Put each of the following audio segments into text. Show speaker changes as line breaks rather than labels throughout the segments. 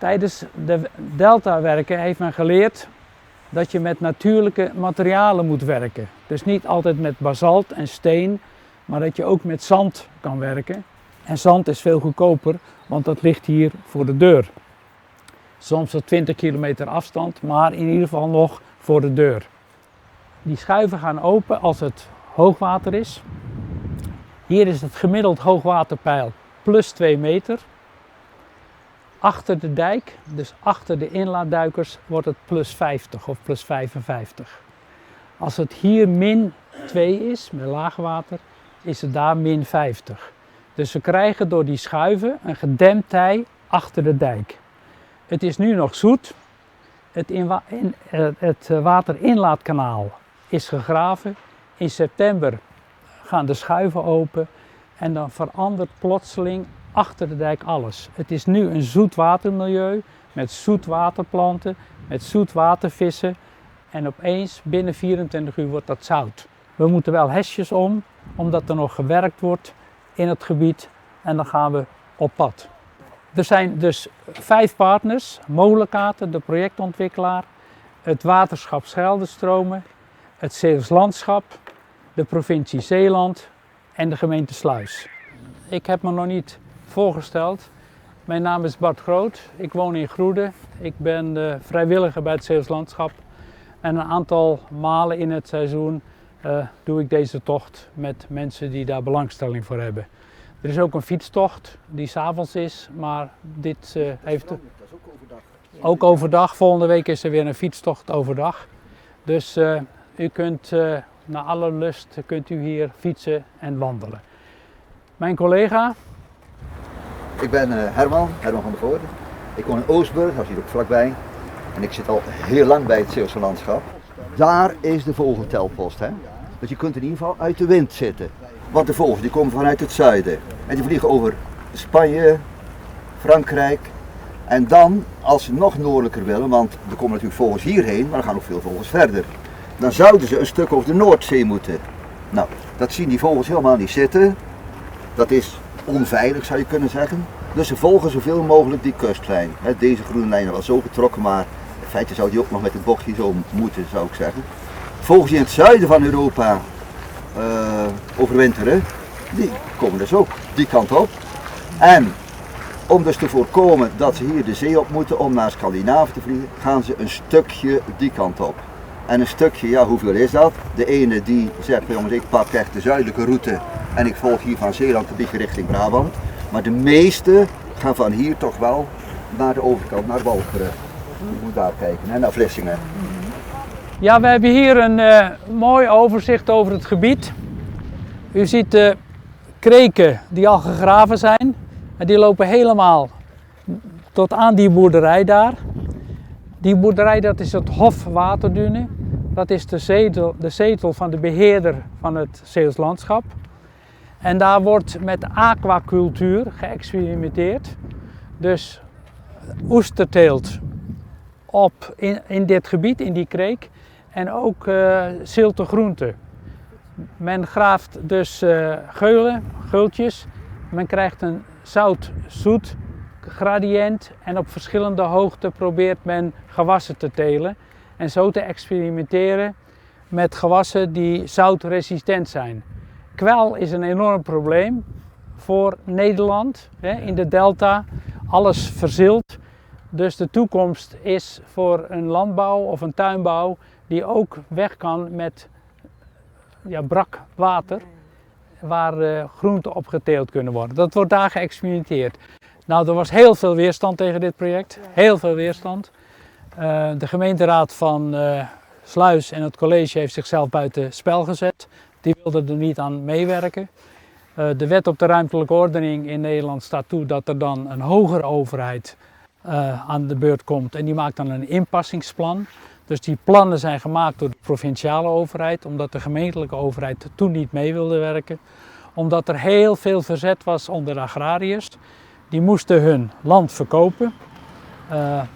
Tijdens de deltawerken heeft men geleerd dat je met natuurlijke materialen moet werken. Dus niet altijd met basalt en steen, maar dat je ook met zand kan werken. En zand is veel goedkoper, want dat ligt hier voor de deur. Soms op 20 kilometer afstand, maar in ieder geval nog voor de deur. Die schuiven gaan open als het hoogwater is. Hier is het gemiddeld hoogwaterpeil plus 2 meter. Achter de dijk, dus achter de inlaatduikers, wordt het plus 50 of plus 55. Als het hier min 2 is, met laagwater, is het daar min 50. Dus we krijgen door die schuiven een gedempt tij achter de dijk. Het is nu nog zoet. Het waterinlaatkanaal is gegraven. In september gaan de schuiven open en dan verandert plotseling achter de dijk alles. Het is nu een zoetwatermilieu met zoetwaterplanten, met zoetwatervissen en opeens binnen 24 uur wordt dat zout. We moeten wel hesjes om, omdat er nog gewerkt wordt in het gebied en dan gaan we op pad. Er zijn dus 5 partners, Molenkaten, de projectontwikkelaar, het waterschap Scheldestromen, het Zeeuws Landschap, de provincie Zeeland en de gemeente Sluis. Ik heb me nog niet voorgesteld. Mijn naam is Bart Groot, ik woon in Groede. Ik ben vrijwilliger bij het Zeeuws Landschap en een aantal malen in het seizoen doe ik deze tocht met mensen die daar belangstelling voor hebben. Er is ook een fietstocht die 's avonds is, maar dit heeft... Dat is ook overdag. Ook overdag. Volgende week is er weer een fietstocht overdag. Dus u kunt naar alle lust kunt u hier fietsen en wandelen. Mijn collega?
Ik ben Herman van der Voorde. Ik woon in Oostburg, dat is hier ook vlakbij. En ik zit al heel lang bij het Zeeuwse Landschap. Daar is de vogeltelpost, hè. Dus je kunt in ieder geval uit de wind zitten. Want de vogels die komen vanuit het zuiden. En die vliegen over Spanje, Frankrijk. En dan, als ze nog noordelijker willen, want er komen natuurlijk vogels hierheen, maar er gaan ook veel vogels verder. Dan zouden ze een stuk over de Noordzee moeten. Nou, dat zien die vogels helemaal niet zitten. Dat is onveilig, zou je kunnen zeggen. Dus ze volgen zoveel mogelijk die kustlijn. Deze groene lijn is wel zo getrokken, maar in feite zou die ook nog met het bochtje zo moeten, zou ik zeggen. Vogels die in het zuiden van Europa overwinteren, die komen dus ook die kant op. En om dus te voorkomen dat ze hier de zee op moeten om naar Scandinavië te vliegen, gaan ze een stukje die kant op. En een stukje, ja, hoeveel is dat? De ene die zegt, jongens, ik pak echt de zuidelijke route en ik volg hier van Zeeland een beetje richting Brabant. Maar de meeste gaan van hier toch wel naar de overkant, naar Walcheren. Je moet daar kijken, hè, naar Vlissingen.
Ja, we hebben hier een mooi overzicht over het gebied. U ziet de kreken die al gegraven zijn. En die lopen helemaal tot aan die boerderij daar. Die boerderij, dat is het Hof Waterdune. Dat is de zetel van de beheerder van het Zeeuws Landschap. En daar wordt met aquacultuur geëxperimenteerd. Dus oesterteelt in dit gebied, in die kreek. En ook zilte groenten. Men graaft dus geultjes. Men krijgt een zout-zoet gradient en op verschillende hoogten probeert men gewassen te telen. En zo te experimenteren met gewassen die zoutresistent zijn. Kwel is een enorm probleem voor Nederland. In de delta, alles verzilt. Dus de toekomst is voor een landbouw of een tuinbouw die ook weg kan met brak water, waar groenten op geteeld kunnen worden. Dat wordt daar geëxperimenteerd. Nou, er was heel veel weerstand tegen dit project, heel veel weerstand. De gemeenteraad van Sluis en het college heeft zichzelf buiten spel gezet. Die wilden er niet aan meewerken. De wet op de ruimtelijke ordening in Nederland staat toe dat er dan een hogere overheid aan de beurt komt en die maakt dan een inpassingsplan. Dus die plannen zijn gemaakt door de provinciale overheid, omdat de gemeentelijke overheid toen niet mee wilde werken. Omdat er heel veel verzet was onder de agrariërs. Die moesten hun land verkopen.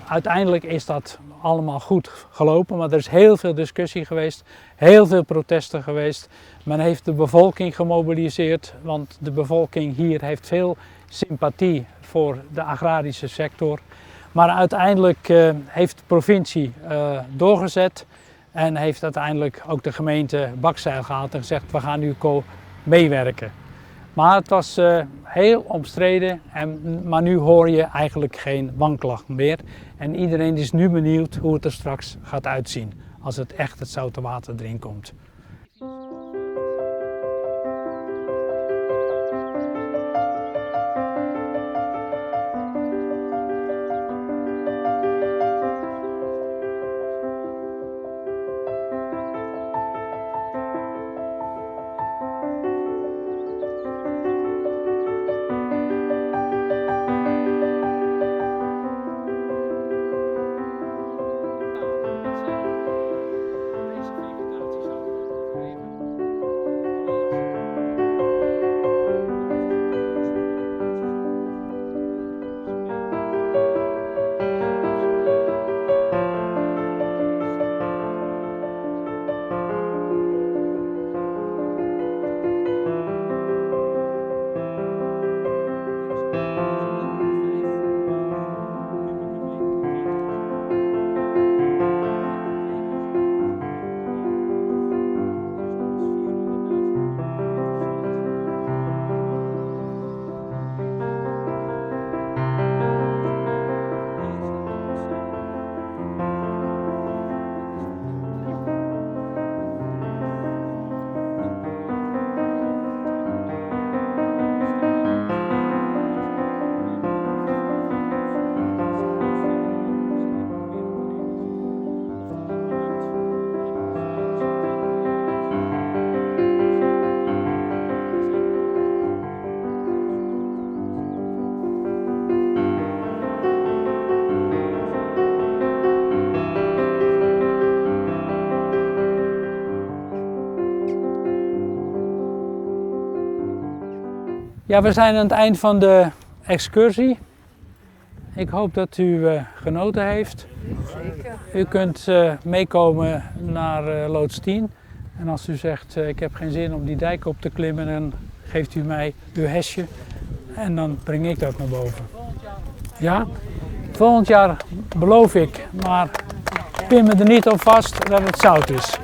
Uiteindelijk is dat allemaal goed gelopen, maar er is heel veel discussie geweest, heel veel protesten geweest. Men heeft de bevolking gemobiliseerd, want de bevolking hier heeft veel sympathie voor de agrarische sector. Maar uiteindelijk heeft de provincie doorgezet en heeft uiteindelijk ook de gemeente bakzeil gehaald en gezegd we gaan nu meewerken. Maar het was heel omstreden, maar nu hoor je eigenlijk geen wanklacht meer. En iedereen is nu benieuwd hoe het er straks gaat uitzien als het echt het zoute water erin komt. Ja, we zijn aan het eind van de excursie. Ik hoop dat u genoten heeft.
Zeker.
U kunt meekomen naar loods 10. En als u zegt ik heb geen zin om die dijk op te klimmen, dan geeft u mij uw hesje en dan breng ik dat naar boven. Ja? Volgend jaar beloof ik, maar pin me er niet op vast dat het zout is.